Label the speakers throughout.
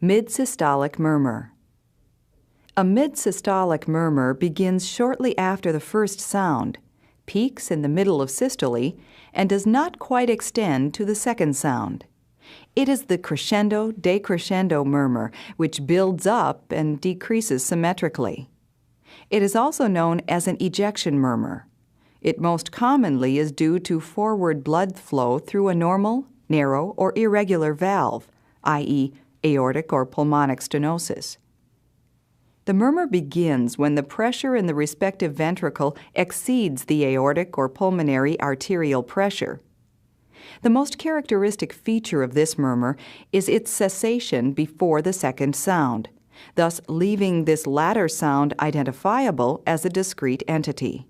Speaker 1: Mid Systolic Murmur. A mid-systolic murmur begins shortly after the first sound, peaks in the middle of systole, and does not quite extend to the second sound. It is the crescendo-decrescendo murmur, which builds up and decreases symmetrically. It is also known as an ejection murmur. It most commonly is due to forward blood flow through a normal, narrow, or irregular valve, i.e., aortic or pulmonic stenosis. The murmur begins when the pressure in the respective ventricle exceeds the aortic or pulmonary arterial pressure. The most characteristic feature of this murmur is its cessation before the second sound, thus leaving this latter sound identifiable as a discrete entity.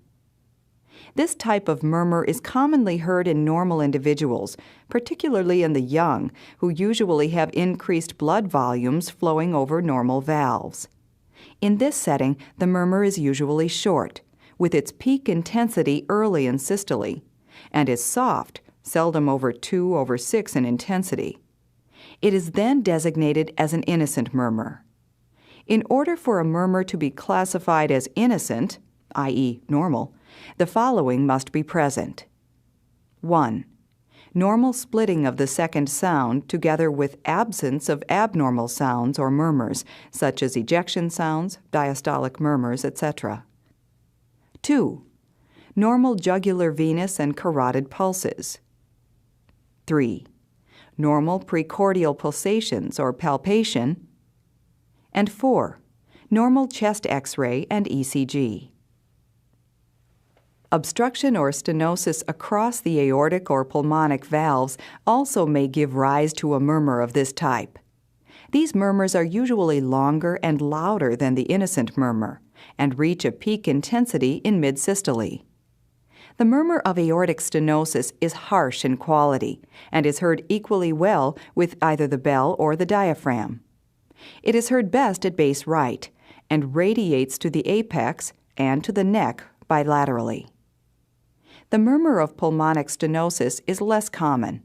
Speaker 1: This type of murmur is commonly heard in normal individuals, particularly in the young, who usually have increased blood volumes flowing over normal valves. In this setting, the murmur is usually short, with its peak intensity early in systole, and is soft, seldom over 2/6 in intensity. It is then designated as an innocent murmur. In order for a murmur to be classified as innocent, i.e., normal, the following must be present. 1. Normal splitting of the second sound together with absence of abnormal sounds or murmurs, such as ejection sounds, diastolic murmurs, etc. 2. Normal jugular venous and carotid pulses. 3. Normal precordial pulsations or palpation. And 4. Normal chest X-ray and ECG. Obstruction or stenosis across the aortic or pulmonic valves also may give rise to a murmur of this type. These murmurs are usually longer and louder than the innocent murmur and reach a peak intensity in mid-systole. The murmur of aortic stenosis is harsh in quality and is heard equally well with either the bell or the diaphragm. It is heard best at base right and radiates to the apex and to the neck bilaterally. The murmur of pulmonic stenosis is less common.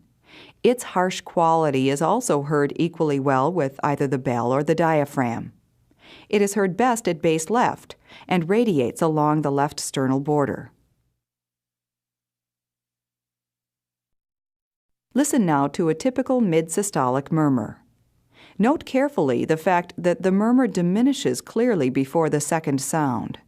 Speaker 1: Its harsh quality is also heard equally well with either the bell or the diaphragm. It is heard best at base left and radiates along the left sternal border. Listen now to a typical mid-systolic murmur. Note carefully the fact that the murmur diminishes clearly before the second sound.